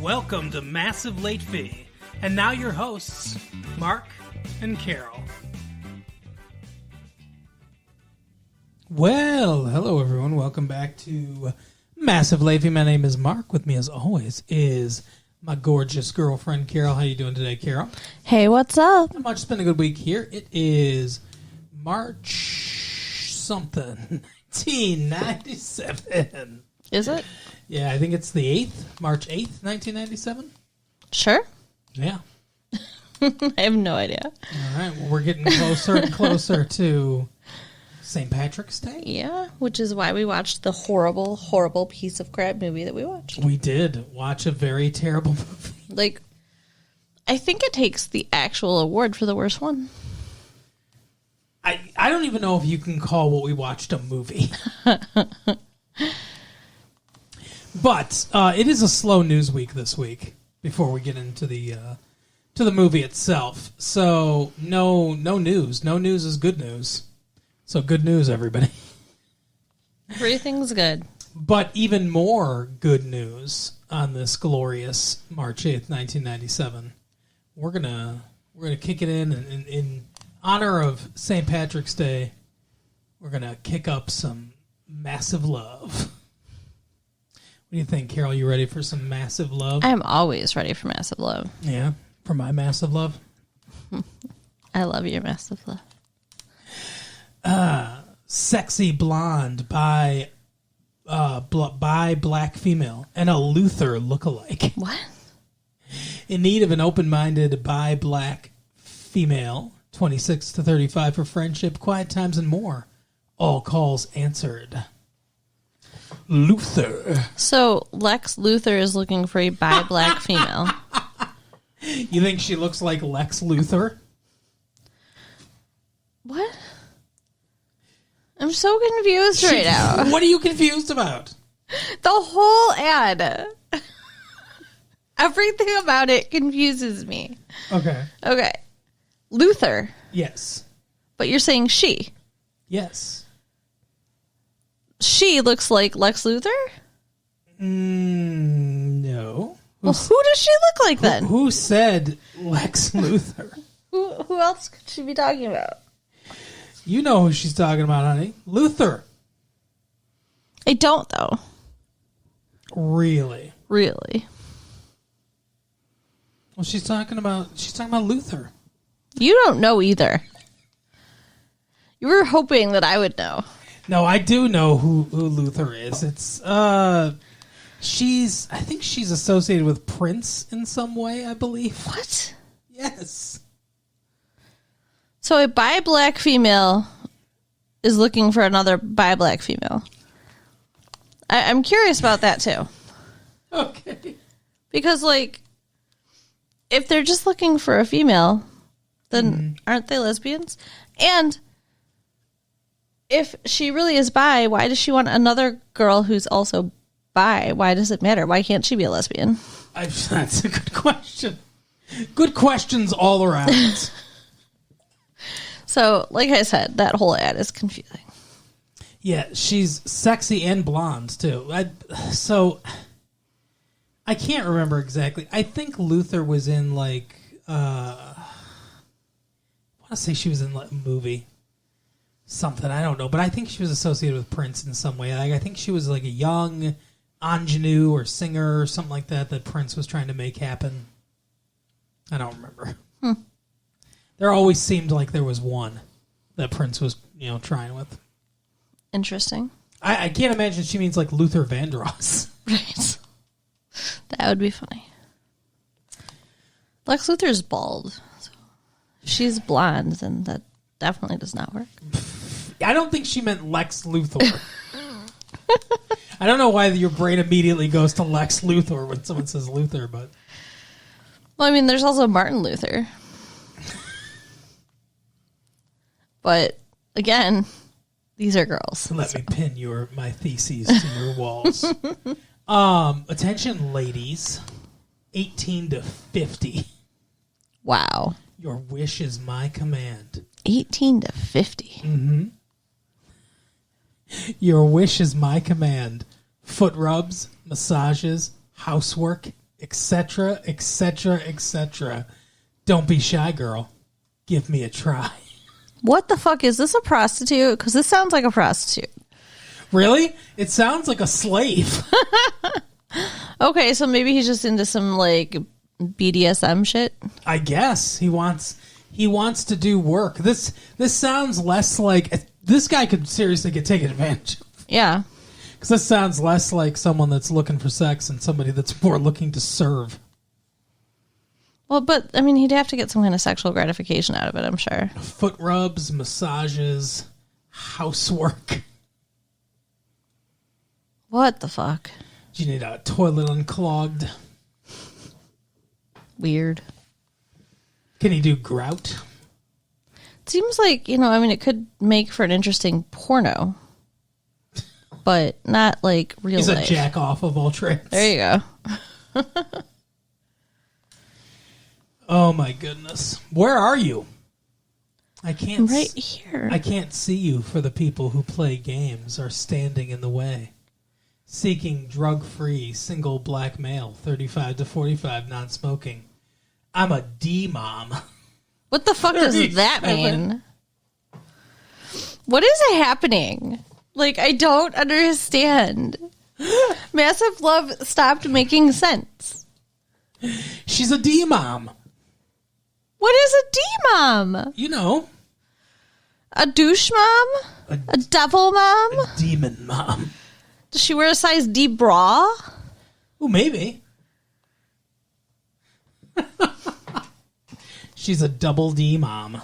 Welcome to Massive Late Fee. And now your hosts, Mark and Carol. Well, hello everyone. Welcome back to Massive Late Fee. My name is Mark. With me as always is my gorgeous girlfriend, Carol. How you doing today, Carol? Hey, what's up? Not much. It's been a good week here. It is March something, 1997. Is it? Yeah, I think it's the 8th, March 8th, 1997. Sure. Yeah. I have no idea. All right, well, we're getting closer and closer to St. Patrick's Day. Yeah, which is why we watched the horrible, horrible piece of crap movie that we watched. We did watch a very terrible movie. Like, I think it takes the actual award for the worst one. I don't even know if you can call what we watched a movie. But it is a slow news week this week before we get into the movie itself. So no news. No news is good news. So good news, everybody. Everything's good. But even more good news on this glorious March 8th, 1997. We're gonna kick it in honor of St. Patrick's Day. We're gonna kick up some massive love. What do you think, Carol? You ready for some massive love? I'm always ready for massive love. Yeah, for my massive love. I love your massive love. Sexy blonde by black female and a Luther lookalike. What? In need of an open-minded bi black female, 26 to 35 for friendship, quiet times, and more. All calls answered. Luther. So Lex Luthor is looking for a bi-black female. You think she looks like Lex Luthor? What? I'm so confused right now. What are you confused about? The whole ad. Everything about it confuses me. Okay. Okay. Luther. Yes. But you're saying she. Yes. She looks like Lex Luthor? No. Well, who does she look like then? Who said Lex Luthor? Who else could she be talking about? You know who she's talking about, honey. Luther. I don't, though. Really? Really. Well, she's talking about Luther. You don't know either. You were hoping that I would know. No, I do know who Luther is. It's I think she's associated with Prince in some way, I believe. What? Yes. So a bi-black female is looking for another bi-black female. I'm curious about that too. Okay. Because, like, if they're just looking for a female, then aren't they lesbians? And if she really is bi, why does she want another girl who's also bi? Why does it matter? Why can't she be a lesbian? That's a good question. Good questions all around. So, like I said, that whole ad is confusing. Yeah, she's sexy and blonde, too. I can't remember exactly. I think Luther was in, like, I want to say she was in like, a movie. Something, I don't know. But I think she was associated with Prince in some way. Like, I think she was like a young ingenue or singer or something like that Prince was trying to make happen. I don't remember. There always seemed like there was one that Prince was, trying with. Interesting. I can't imagine she means like Luther Vandross. Right. That would be funny. Lex Luthor is bald. So if she's blonde, then that definitely does not work. I don't think she meant Lex Luthor. I don't know why your brain immediately goes to Lex Luthor when someone says Luther, but... Well, I mean, there's also Martin Luther. But, again, these are girls. Let me pin my theses to your walls. Attention, ladies. 18 to 50. Wow. Your wish is my command. 18 to 50. Mm-hmm. Your wish is my command. Foot rubs, massages, housework, etc., etc., etc. Don't be shy, girl. Give me a try. What the fuck? Is this a prostitute? Because this sounds like a prostitute. Really? It sounds like a slave. Okay, so maybe he's just into some like BDSM shit. I guess he wants to do work. This sounds less like this guy could seriously get taken advantage of. Yeah. Because this sounds less like someone that's looking for sex and somebody that's more looking to serve. Well, but I mean, he'd have to get some kind of sexual gratification out of it, I'm sure. Foot rubs, massages, housework. What the fuck? Do you need a toilet unclogged? Weird. Can he do grout? It seems like, I mean, it could make for an interesting porno, but not like real He's life. a jack off of all trades. There you go. Oh my goodness. Where are you? I can't right here. I can't see you, for the people who play games are standing in the way. Seeking drug-free, single black male, 35 to 45, non-smoking. I'm a D-mom. What the fuck does that mean? What is happening? Like, I don't understand. Massive Love stopped making sense. She's a D-mom. What is a D-mom? You know. A douche mom? A devil mom? A demon mom. Does she wear a size D bra? Oh, maybe. She's a double D mom.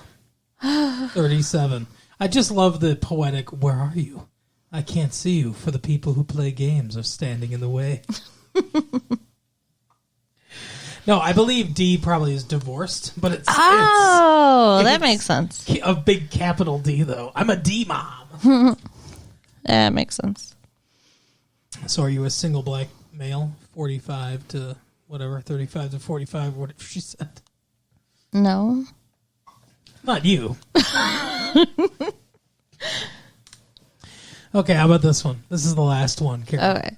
37. I just love the poetic, where are you? I can't see you, for the people who play games are standing in the way. No, I believe D probably is divorced, but it's that makes sense. A big capital D, though. I'm a D mom. That makes sense. So are you a single black male, 45 to whatever, 35 to 45, whatever she said? No. Not you. Okay, how about this one? This is the last one, Karen. Okay.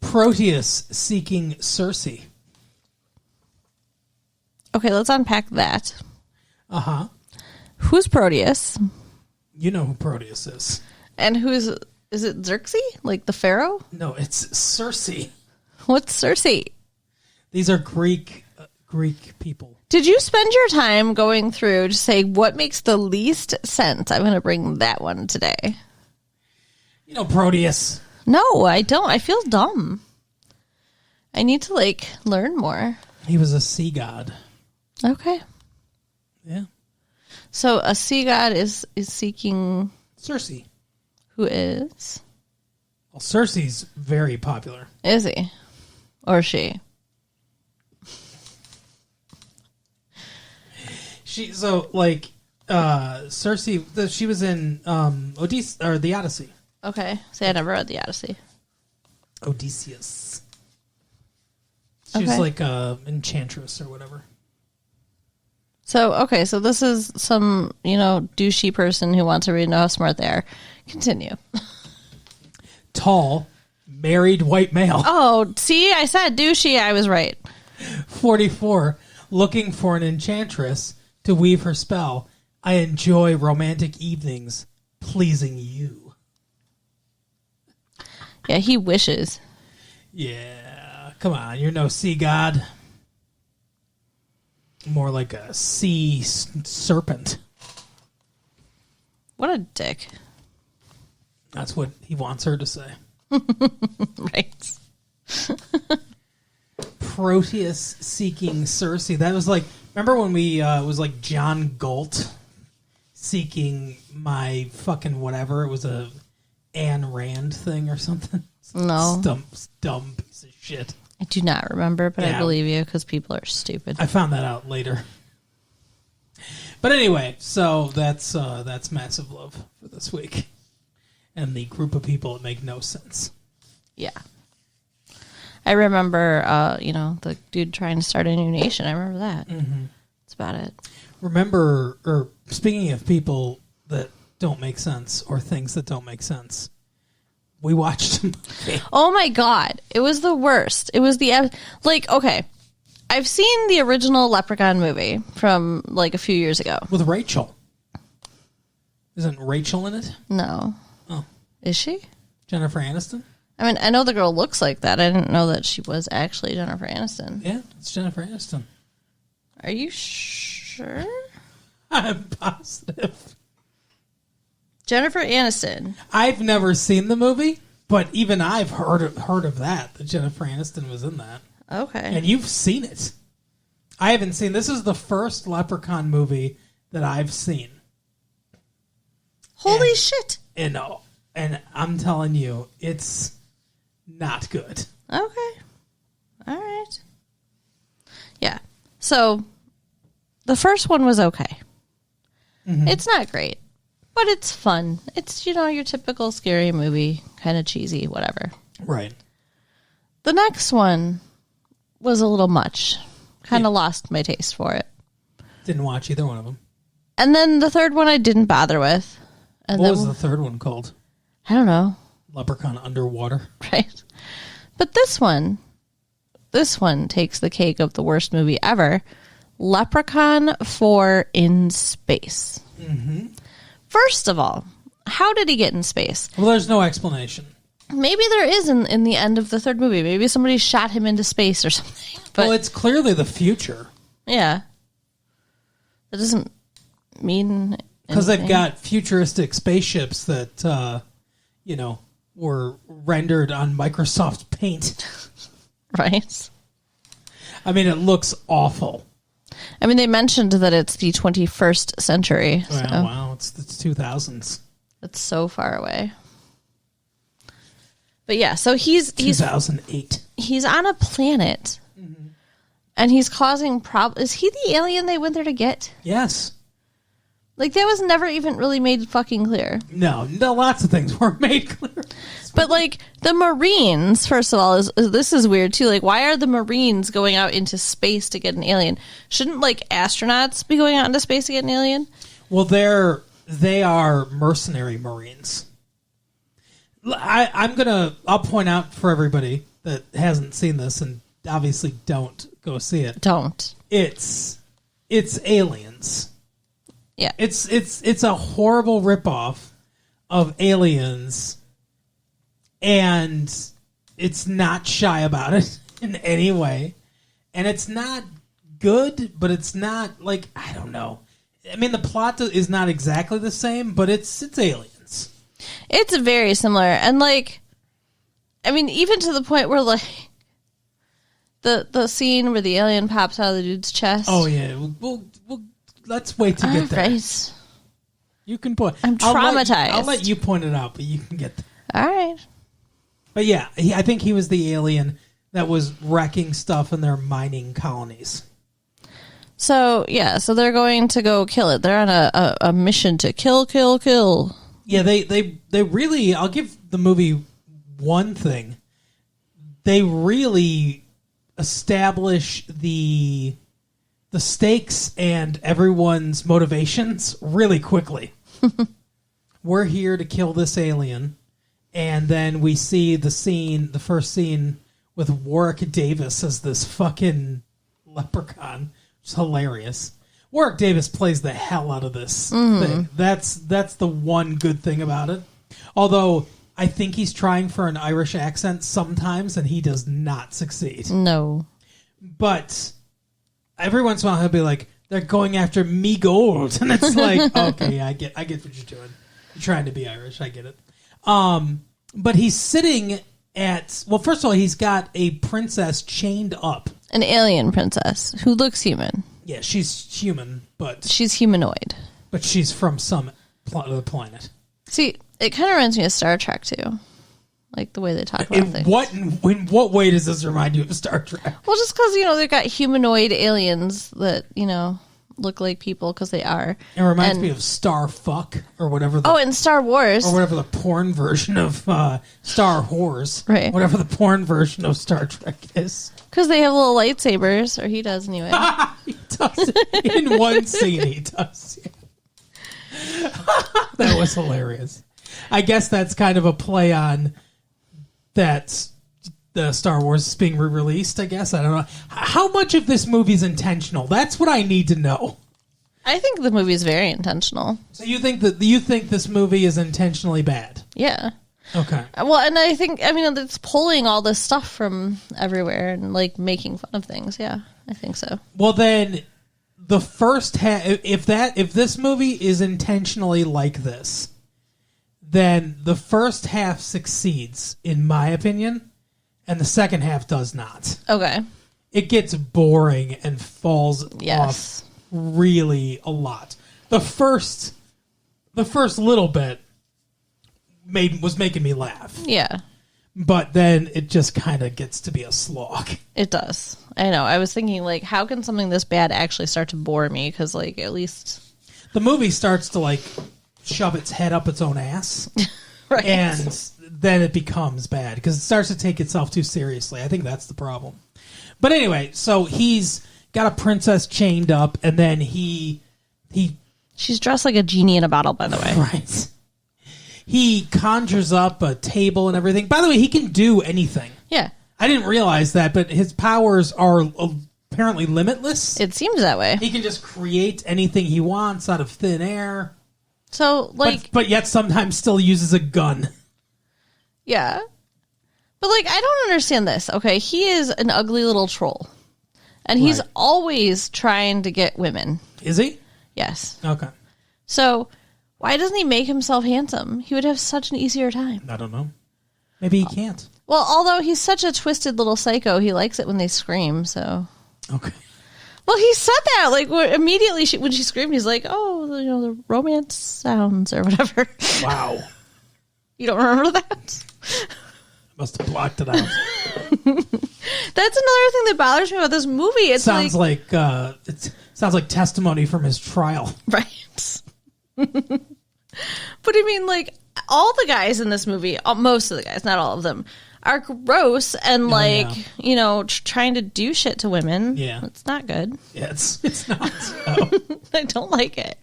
Proteus seeking Circe. Okay, let's unpack that. Uh-huh. Who's Proteus? You know who Proteus is. And is it Xerxes? Like the pharaoh? No, it's Circe. What's Circe? These are Greek people. Did you spend your time going through to say what makes the least sense? I'm going to bring that one today. You know Proteus. No, I don't. I feel dumb. I need to, learn more. He was a sea god. Okay. Yeah. So a sea god is seeking... Circe. Who is? Well, Circe's very popular. Is he? Or she? Circe, she was in the Odyssey. Okay. See, I never read the Odyssey. Odysseus. She was like enchantress or whatever. So this is some, douchey person who wants everybody to know how smart they are. Continue. Tall, married white male. Oh, see, I said douchey. I was right. 44, looking for an enchantress to weave her spell. I enjoy romantic evenings, pleasing you. Yeah, he wishes. Yeah, come on, you're no sea god. More like a sea serpent. What a dick. That's what he wants her to say. Right. Proteus seeking Circe. That was remember when we was like John Galt seeking my fucking whatever? It was a Ayn Rand thing or something. No. Dumb piece of shit. I do not remember, but Yeah. I believe you because people are stupid. I found that out later. But anyway, so that's Massive Love for this week. And the group of people that make no sense. Yeah. I remember, the dude trying to start a new nation. I remember that. Mm-hmm. That's about it. Speaking of people that don't make sense or things that don't make sense, We watched a movie. Oh my God. It was the worst. It was okay. I've seen the original Leprechaun movie from like a few years ago. With Rachel. Isn't Rachel in it? No. Oh. Is she? Jennifer Aniston? I mean, I know the girl looks like that. I didn't know that she was actually Jennifer Aniston. Yeah, it's Jennifer Aniston. Are you sure? I'm positive. Jennifer Aniston. I've never seen the movie, but even I've heard of that Jennifer Aniston was in that. Okay. And you've seen it. I haven't seen. This is the first Leprechaun movie that I've seen. Holy shit. And I'm telling you, it's not good. Okay. All right. Yeah. So the first one was okay. Mm-hmm. It's not great, but it's fun. It's, your typical scary movie, kind of cheesy, whatever. Right. The next one was a little much. Kind of lost my taste for it. Didn't watch either one of them. And then the third one I didn't bother with. And what was the third one called? I don't know. Leprechaun Underwater. Right. But this one takes the cake of the worst movie ever. Leprechaun 4 in Space. Mm-hmm. First of all, how did he get in space? Well, there's no explanation. Maybe there is in the end of the third movie. Maybe somebody shot him into space or something. But, well, it's clearly the future. Yeah. That doesn't mean... Because they've got futuristic spaceships that, were rendered on Microsoft Paint. Right. I mean, it looks awful. I mean, they mentioned that it's the 21st century. Well, so. wow, it's the 2000s. It's so far away. But yeah, so he's 2008. He's on a planet, and he's causing problems. Is he the alien they went there to get? Yes. Like, that was never even really made fucking clear. No, lots of things weren't made clear. But, like, the Marines, first of all, this is weird, too. Like, why are the Marines going out into space to get an alien? Shouldn't, like, astronauts be going out into space to get an alien? Well, they are mercenary Marines. I'll point out for everybody that hasn't seen this, and obviously don't go see it. Don't. It's Aliens. Yeah. It's a horrible ripoff of Aliens, and it's not shy about it in any way. And it's not good, but it's not, like, I don't know. I mean, the plot is not exactly the same, but it's Aliens. It's very similar. And, like, I mean, even to the point where, like, the scene where the alien pops out of the dude's chest. Oh, yeah. We'll let's wait to get there. Right. You can point. I'm traumatized. I'll let you point it out, but you can get there. All right. But yeah, I think he was the alien that was wrecking stuff in their mining colonies. So, yeah, so they're going to go kill it. They're on a mission to kill. Yeah, they really, I'll give the movie one thing. They really establish the stakes and everyone's motivations really quickly. We're here to kill this alien, and then we see the first scene with Warwick Davis as this fucking leprechaun. It's hilarious. Warwick Davis plays the hell out of this thing. That's the one good thing about it. Although I think he's trying for an Irish accent sometimes, and he does not succeed. No. But every once in a while he'll be like, "They're going after me gold," and it's like, okay, I get what you're doing. You're trying to be Irish. I get it. But he's sitting at, well, first of all, he's got a princess chained up. An alien princess who looks human. Yeah, she's human, but she's humanoid. But she's from some other planet. See, it kind of reminds me of Star Trek too, like the way they talk about things. In what way does this remind you of Star Trek? Well, just because they've got humanoid aliens that look like people because they are. It reminds me of Star Fuck or whatever. And Star Wars or whatever the porn version of Star Whores, right? Whatever the porn version of Star Trek is. Because they have little lightsabers, or he does anyway. He does. In one scene, he does. Yeah. That was hilarious. I guess that's kind of a play on that the Star Wars is being re-released, I guess. I don't know. How much of this movie is intentional? That's what I need to know. I think the movie is very intentional. So you think this movie is intentionally bad? Yeah. Okay. Well, and I mean, it's pulling all this stuff from everywhere and like making fun of things. Yeah, I think so. Well, then the first half, if this movie is intentionally like this, then the first half succeeds, in my opinion, and the second half does not. Okay. It gets boring and falls off really a lot. The first little bit was making me laugh. Yeah. But then it just kind of gets to be a slog. It does. I know. I was thinking, like, how can something this bad actually start to bore me? Because, like, at least... The movie starts to, like, shove its head up its own ass. Right. And then it becomes bad because it starts to take itself too seriously. I think that's the problem. But anyway, so he's got a princess chained up, and then he She's dressed like a genie in a bottle, by the way. Right. He conjures up a table and everything. By the way, he can do anything. Yeah. I didn't realize that, but his powers are apparently limitless. It seems that way. He can just create anything he wants out of thin air. So, like... But yet sometimes still uses a gun. Yeah. But, like, I don't understand this. Okay, he is an ugly little troll. And he's always trying to get women. Is he? Yes. Okay. So, why doesn't he make himself handsome? He would have such an easier time. I don't know. Maybe he can't. Well, although he's such a twisted little psycho, he likes it when they scream, so... Okay. Well, he said that, like, immediately when she screamed, he's like, oh, the romance sounds or whatever. Wow. You don't remember that? Must have blocked it out. That's another thing that bothers me about this movie. It sounds like testimony from his trial. Right. But I mean, like, all the guys in this movie, most of the guys, not all of them, are gross and trying to do shit to women. Yeah. It's not good. Yeah, it's not. So. I don't like it.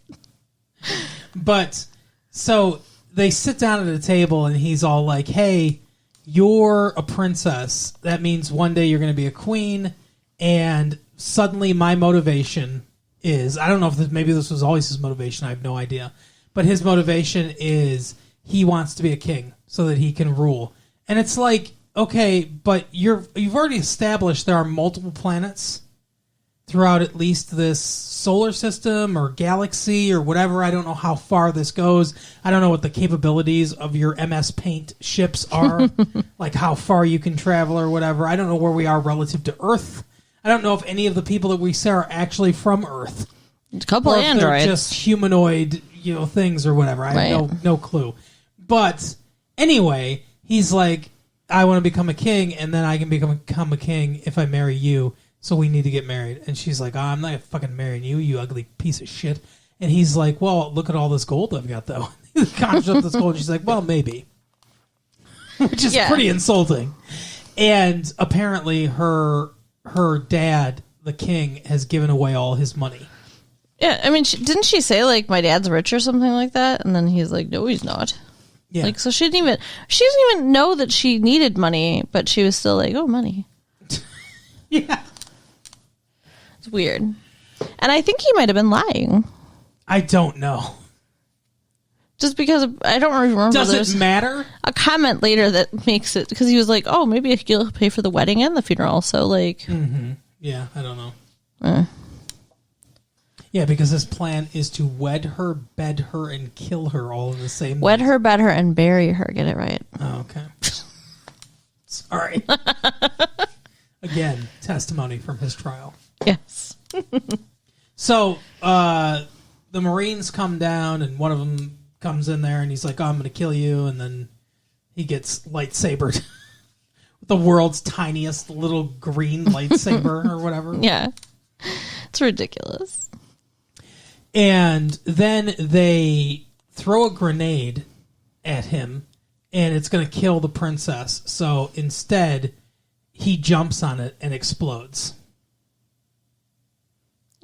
But, so, they sit down at a table and he's all like, hey, you're a princess. That means one day you're going to be a queen. And suddenly my motivation is, I don't know if maybe this was always his motivation. I have no idea. But his motivation is he wants to be a king so that he can rule. And it's like, okay, but you've already established there are multiple planets throughout at least this solar system or galaxy or whatever. I don't know how far this goes. I don't know what the capabilities of your MS Paint ships are, like how far you can travel or whatever. I don't know where we are relative to Earth. I don't know if any of the people that we see are actually from Earth. A couple or of if androids. they're just humanoid, things or whatever. I have no clue. But anyway, he's like, I want to become a king, and then I can become a king if I marry you. So we need to get married. And she's like, I'm not fucking marrying you, you ugly piece of shit. And he's like, well, look at all this gold I've got, though. He conjures up this gold. And she's like, well, maybe. Which is pretty insulting. And apparently her dad, the king, has given away all his money. Yeah, I mean, didn't she say, like, my dad's rich or something like that? And then he's like, no, he's not. Yeah. Like, so she didn't even know that she needed money, but she was still like, oh, money. Yeah. It's weird. And I think he might have been lying. I don't know. Just because I don't remember. Does it matter? A comment later that makes it, because he was like, oh, maybe he'll pay for the wedding and the funeral. So, like. Mm-hmm. Yeah, I don't know. Yeah, because his plan is to wed her, bed her, and kill her all in the same Wed night. her, bed her, and bury her. Get it right. Oh, okay. Sorry. Again, testimony from his trial. Yes. So, the Marines come down, and one of them comes in there, and he's like, oh, I'm going to kill you, and then he gets lightsabered. The world's tiniest little green lightsaber or whatever. Yeah. It's ridiculous. And then they throw a grenade at him, and it's going to kill the princess. So instead, he jumps on it and explodes.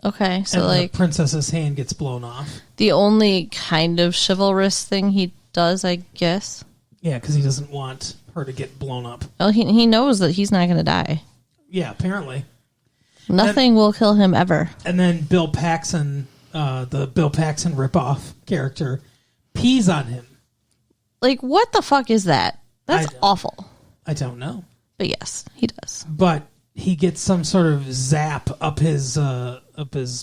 Okay, so and like the princess's hand gets blown off. The only kind of chivalrous thing he does, I guess. Yeah, because he doesn't want her to get blown up. Well, he knows that he's not going to die. Yeah, apparently. Nothing will kill him ever. And then Bill Paxton, the Bill Paxton ripoff character, pees on him. Like, what the fuck is that? That's awful. I don't know. But yes, he does. But he gets some sort of zap up his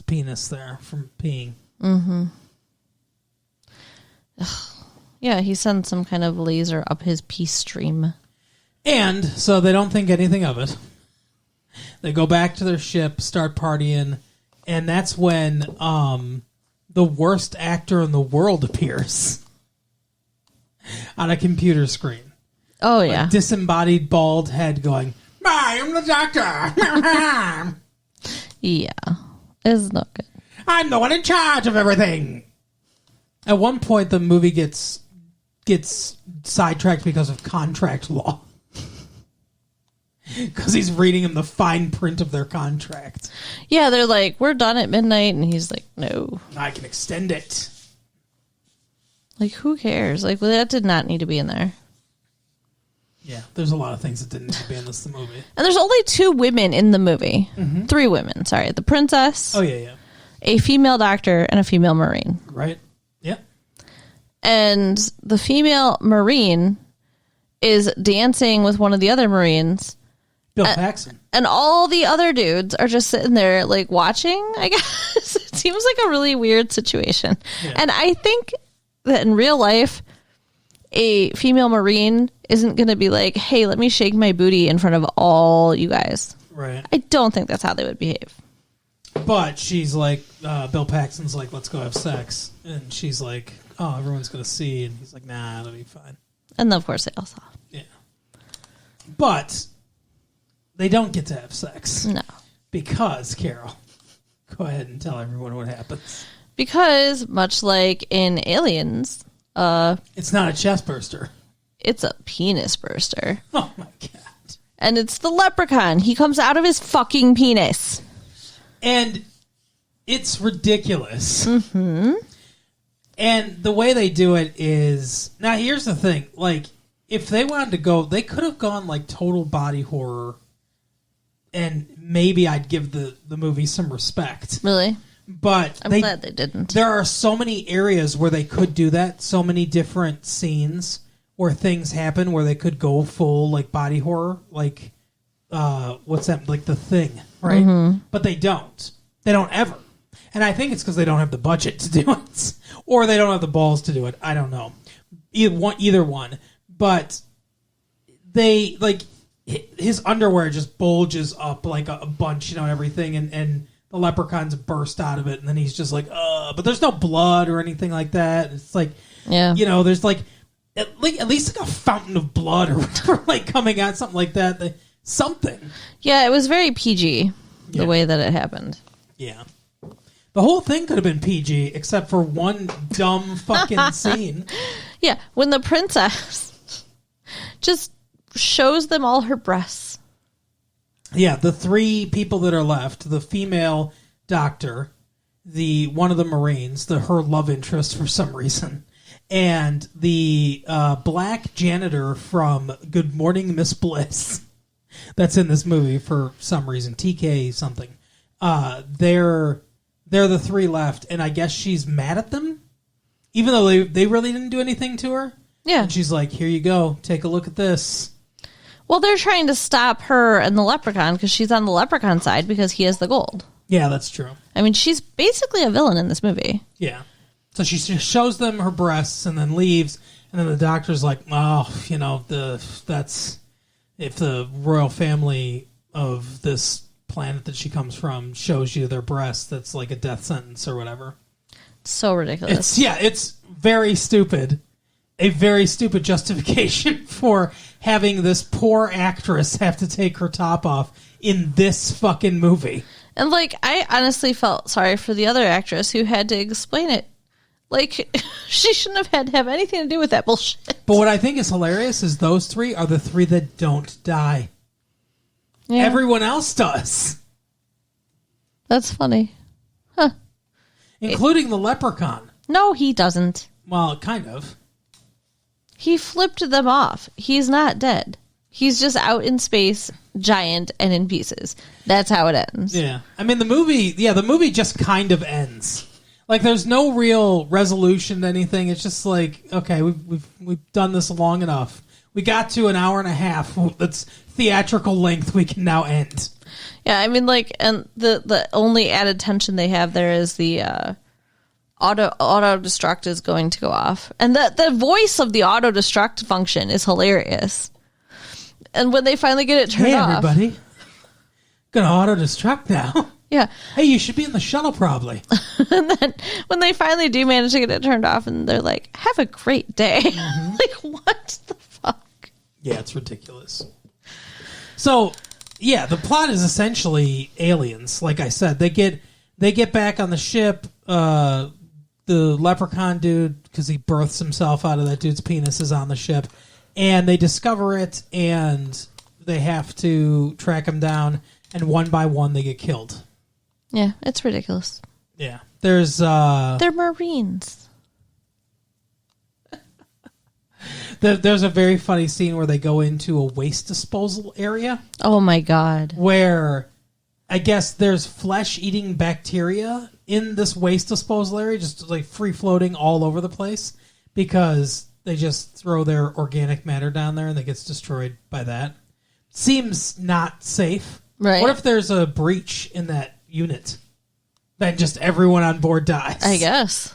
penis there from peeing. Mm-hmm. Yeah, he sends some kind of laser up his pee stream. And so they don't think anything of it. They go back to their ship, start partying, and that's when the worst actor in the world appears on a computer screen. Oh, yeah. A disembodied bald head going, "I am the doctor." Yeah. It's not good. I'm the one in charge of everything. At one point, the movie gets sidetracked because of contract law. Because he's reading him the fine print of their contract. Yeah, they're like, we're done at midnight. And he's like, no. I can extend it. Like, who cares? Like, well, that did not need to be in there. Yeah, there's a lot of things that didn't need to be in this movie. And there's only 2 women in the movie. Mm-hmm. 3 women, sorry. The princess. Oh, yeah. A female doctor and a female Marine. Right. Yep. And the female Marine is dancing with one of the other Marines. Bill Paxton. And all the other dudes are just sitting there, like, watching, I guess. It seems like a really weird situation. Yeah. And I think that in real life, a female Marine isn't going to be like, hey, let me shake my booty in front of all you guys. Right. I don't think that's how they would behave. But she's like, Bill Paxton's like, let's go have sex. And she's like, oh, everyone's going to see. And he's like, nah, it'll be fine. And then, of course, they all saw. Yeah. But they don't get to have sex. No. Because, Carol, go ahead and tell everyone what happens. Because, much like in Aliens... it's not a chest burster. It's a penis burster. Oh, my God. And it's the Leprechaun. He comes out of his fucking penis. And it's ridiculous. Mm-hmm. And the way they do it is... Now, here's the thing. Like, if they wanted to go... They could have gone, like, total body horror. And maybe I'd give the movie some respect. Really? But I'm glad they didn't. There are so many areas where they could do that. So many different scenes where things happen where they could go full, like, body horror. Like, what's that? Like, The Thing, right? Mm-hmm. But they don't. They don't ever. And I think it's because they don't have the budget to do it. Or they don't have the balls to do it. I don't know. Either one. But they, like, his underwear just bulges up like a bunch, and everything. And the leprechauns burst out of it. And then he's just like, but there's no blood or anything like that. It's like, yeah, there's like at least like a fountain of blood or whatever, like coming out, something like that. Something. Yeah, it was very PG, the way that it happened. Yeah. The whole thing could have been PG, except for one dumb fucking scene. Yeah, when the princess just shows them all her breasts. Yeah, the 3 people that are left, the female doctor, one of the Marines, her love interest for some reason, and the black janitor from Good Morning Miss Bliss that's in this movie for some reason, TK something. They're the 3 left, and I guess she's mad at them, even though they really didn't do anything to her. Yeah. And she's like, here you go, take a look at this. Well, they're trying to stop her and the leprechaun because she's on the leprechaun side because he has the gold. Yeah, that's true. I mean, she's basically a villain in this movie. Yeah. So she shows them her breasts and then leaves, and then the doctor's like, oh, that's if the royal family of this planet that she comes from shows you their breasts, that's like a death sentence or whatever. So ridiculous. It's very stupid. A very stupid justification for having this poor actress have to take her top off in this fucking movie. And, like, I honestly felt sorry for the other actress who had to explain it. Like, she shouldn't have had to have anything to do with that bullshit. But what I think is hilarious is those 3 are the 3 that don't die. Yeah. Everyone else does. That's funny. Huh. Including the leprechaun. No, he doesn't. Well, kind of. He flipped them off. He's not dead. He's just out in space, giant, and in pieces. That's how it ends. Yeah. I mean, the movie just kind of ends. Like, there's no real resolution to anything. It's just like, okay, we've done this long enough. We got to an hour and a half. That's theatrical length. We can now end. Yeah, I mean, like, and the only added tension they have there is the auto destruct is going to go off, and the voice of the auto destruct function is hilarious. And when they finally get it turned off, hey everybody, gonna auto destruct now. Yeah. Hey, you should be in the shuttle probably. And then when they finally do manage to get it turned off, and they're like, "Have a great day." Like, what the fuck? Yeah, it's ridiculous. So, yeah, the plot is essentially aliens. Like I said, they get back on the ship. The leprechaun dude, because he births himself out of that dude's penis, is on the ship, and they discover it, and they have to track him down, and one by one they get killed. Yeah, it's ridiculous. Yeah, there's they're Marines. There's a very funny scene where they go into a waste disposal area. Oh my god! Where I guess there's flesh-eating bacteria in this waste disposal area, just like free-floating all over the place, because they just throw their organic matter down there and it gets destroyed by that. Seems not safe. Right. What if there's a breach in that unit? Then just everyone on board dies. I guess.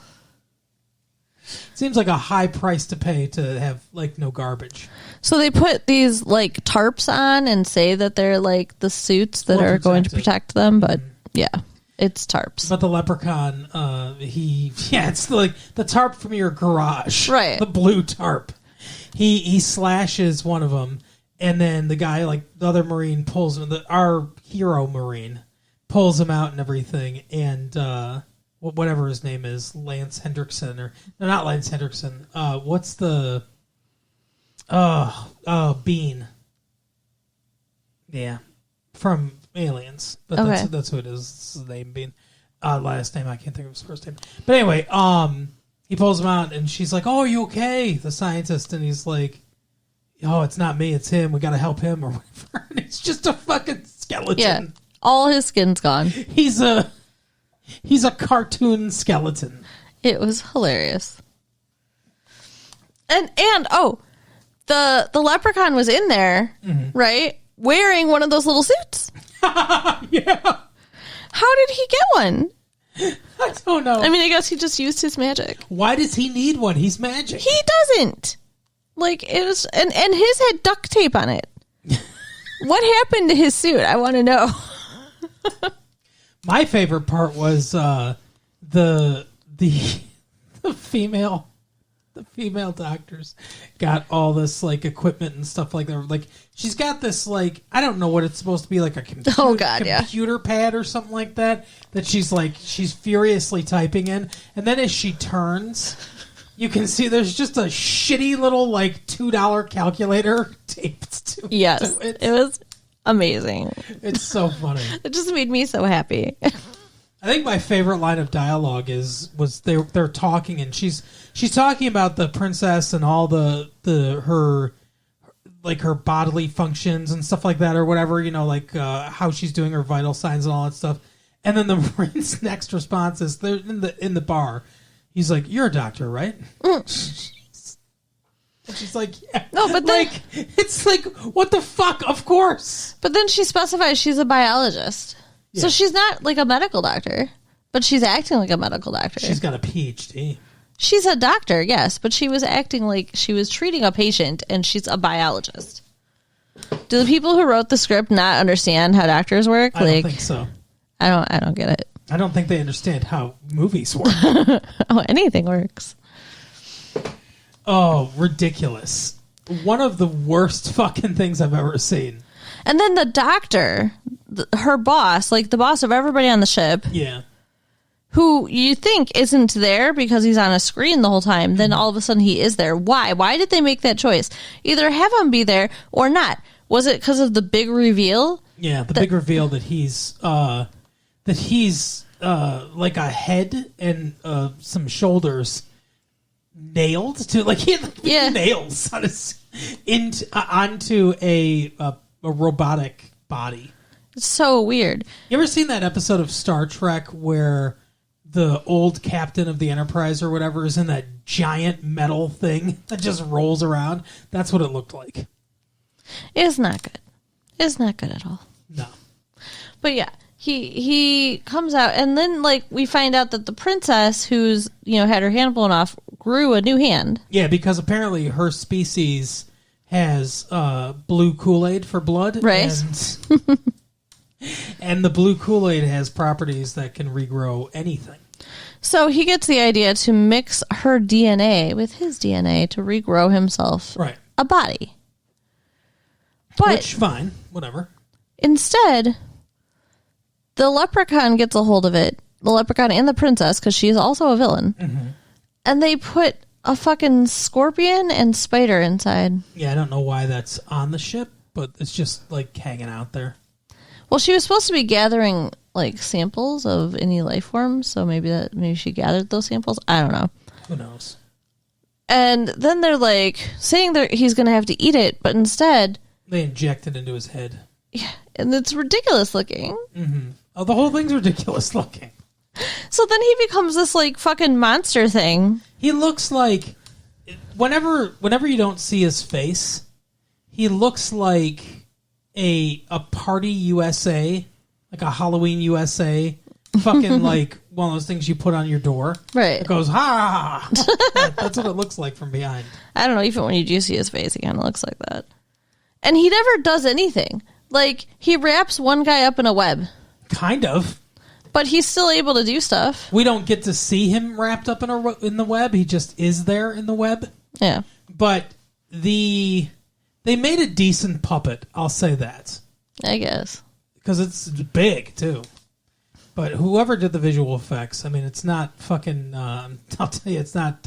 Seems like a high price to pay to have, like, no garbage. So they put these, like, tarps on and say that they're, like, the suits that are going to protect them, but, yeah, it's tarps. But the leprechaun, it's like the tarp from your garage. Right. The blue tarp. He slashes one of them, and then the guy, like, the other Marine pulls him, our hero Marine, pulls him out and everything, and, whatever his name is, Lance Hendrickson, or no, not Lance Hendrickson. What's the Bean? Yeah, from Aliens. But okay. that's who it is. It's his name, Bean. Last name I can't think of his first name. But anyway, he pulls him out, and she's like, "Oh, are you okay?" The scientist, and he's like, "Oh, it's not me, it's him. We got to help him," or whatever. And it's just a fucking skeleton. Yeah, all his skin's gone. He's a cartoon skeleton. It was hilarious. And the leprechaun was in there, right? Wearing one of those little suits. Yeah. How did he get one? I don't know. I mean, I guess he just used his magic. Why does he need one? He's magic. He doesn't. Like, it was, and his had duct tape on it. What happened to his suit? I want to know. My favorite part was the female doctors got all this, like, equipment and stuff like that. Like, she's got this, like, I don't know what it's supposed to be, like a computer pad or something like that she's furiously typing in, and then as she turns, you can see there's just a shitty little, like, $2 calculator taped to it. It was amazing. It's so funny. It just made me so happy. I think my favorite line of dialogue was they're talking, and she's talking about the princess and all her bodily functions and stuff like that, or whatever, like how she's doing her vital signs and all that stuff. And then the Marine's next response is, they're in the bar. He's like, "You're a doctor, right?" And she's like, "Yeah." No, but then, like, it's like, what the fuck? Of course. But then she specifies she's a biologist. Yeah. So she's not like a medical doctor, but she's acting like a medical doctor. She's got a PhD. She's a doctor, yes, but she was acting like she was treating a patient, and she's a biologist. Do the people who wrote the script not understand how doctors work? I don't think so. I don't get it. I don't think they understand how movies work. Oh, anything works. Oh, ridiculous. One of the worst fucking things I've ever seen. And then the doctor, her boss, like the boss of everybody on the ship. Yeah. Who you think isn't there because he's on a screen the whole time, then all of a sudden he is there. Why? Why did they make that choice? Either have him be there or not. Was it because of the big reveal? Yeah, the big reveal that he's like a head and some shoulders, nailed to like he had nails on his onto a robotic body. It's so weird. You ever seen that episode of Star Trek where the old captain of the Enterprise or whatever is in that giant metal thing that just rolls around? That's what it looked like. It's not good. It's not good at all. No. But yeah, he comes out, and then like we find out that the princess, who's had her hand blown off, grew a new hand. Yeah, because apparently her species has blue Kool-Aid for blood, right? And the blue Kool-Aid has properties that can regrow anything. So he gets the idea to mix her DNA with his DNA to regrow himself a body. But which, fine, whatever. Instead, the leprechaun gets a hold of it. The leprechaun and the princess, because she's also a villain. Mm-hmm. And they put a fucking scorpion and spider inside. Yeah, I don't know why that's on the ship, but it's just like hanging out there. Well, she was supposed to be gathering like samples of any life forms, so maybe she gathered those samples. I don't know. Who knows? And then they're like saying that he's going to have to eat it, but instead they inject it into his head. Yeah, and it's ridiculous looking. Mm-hmm. Oh, the whole thing's ridiculous looking. So then he becomes this like fucking monster thing. He looks like whenever you don't see his face, he looks like a Party USA, like a Halloween USA, fucking like one of those things you put on your door. Right. It goes, ha! That's what it looks like from behind. I don't know, even when you do see his face, he kind of looks like that. And he never does anything. Like, he wraps one guy up in a web. Kind of. But he's still able to do stuff. We don't get to see him wrapped up in the web. He just is there in the web. Yeah. But they made a decent puppet. I'll say that. I guess. Because it's big, too. But whoever did the visual effects, I mean, it's not fucking... I'll tell you, it's not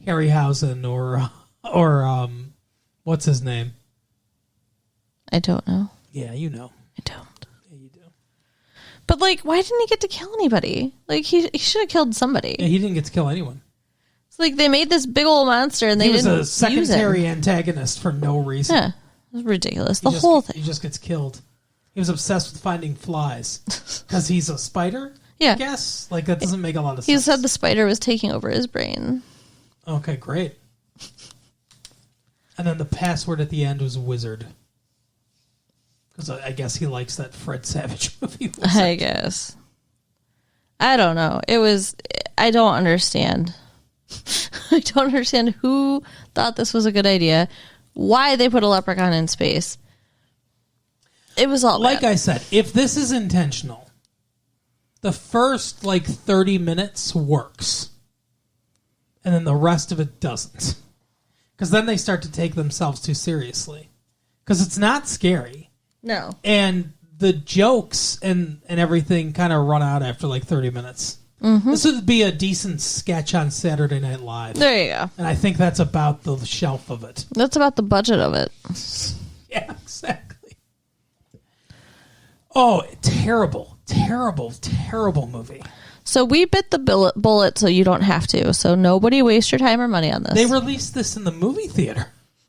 Harryhausen or what's his name? I don't know. Yeah, you know. I don't. Yeah, you do. But, like, why didn't he get to kill anybody? Like, he should have killed somebody. Yeah, he didn't get to kill anyone. It's like they made this big old monster and they didn't use it. He was a secondary antagonist for no reason. Yeah, it was ridiculous. The whole thing. He just gets killed. He was obsessed with finding flies. Because he's a spider? Yeah. I guess. Like, that doesn't make a lot of sense. He said the spider was taking over his brain. Okay, great. And then the password at the end was wizard. Because I guess he likes that Fred Savage movie. I guess. I don't know. I don't understand. I don't understand who thought this was a good idea. Why they put a leprechaun in space. It was all like bad. I said, if this is intentional, the first 30 minutes works. And then the rest of it doesn't. Because then they start to take themselves too seriously. Because it's not scary. No. And the jokes and everything kind of run out after 30 minutes. Mm-hmm. This would be a decent sketch on Saturday Night Live. There you go. And I think that's about the shelf of it. That's about the budget of it. Yeah, exactly. Oh, terrible, terrible, terrible movie. So we bit the bullet so you don't have to. So nobody waste your time or money on this. They released this in the movie theater.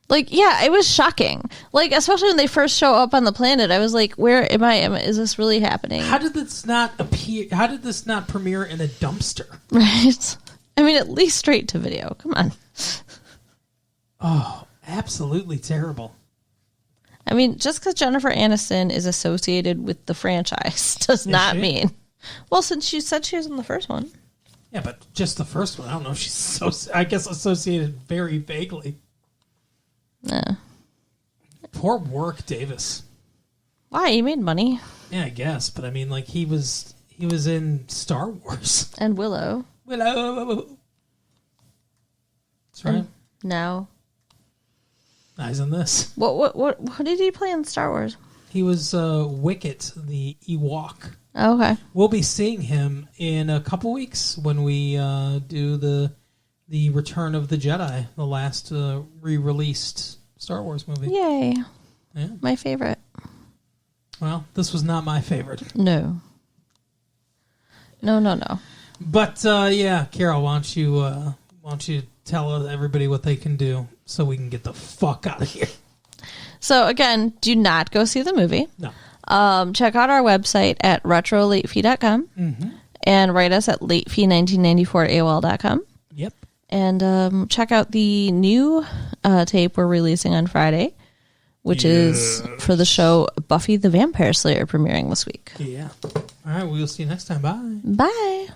Yeah, it was shocking. Especially when they first show up on the planet, I was like, where am I? Is this really happening? How did this not appear? How did this not premiere in a dumpster? Right. I mean, at least straight to video. Come on. Oh, absolutely terrible. I mean, just because Jennifer Aniston is associated with the franchise does not mean... Well, since you said she was in the first one. Yeah, but just the first one. I don't know if she's associated very vaguely. Yeah. Poor Warwick Davis. Why? He made money. Yeah, I guess. But I mean, he was in Star Wars. And Willow. Willow. That's right. No. He's in this. What did he play in Star Wars? He was Wicket, the Ewok. Oh, okay. We'll be seeing him in a couple weeks when we do the Return of the Jedi, the last re-released Star Wars movie. Yay. Yeah. My favorite. Well, this was not my favorite. No. No. But yeah, Carol, why don't you tell everybody what they can do so we can get the fuck out of here. So again, do not go see the movie. No. Check out our website at retrolatefee.com and write us at latefee1994@AOL.com. Yep. And check out the new tape we're releasing on Friday, which is for the show Buffy the Vampire Slayer premiering this week. Yeah. All right, we'll see you next time. Bye. Bye.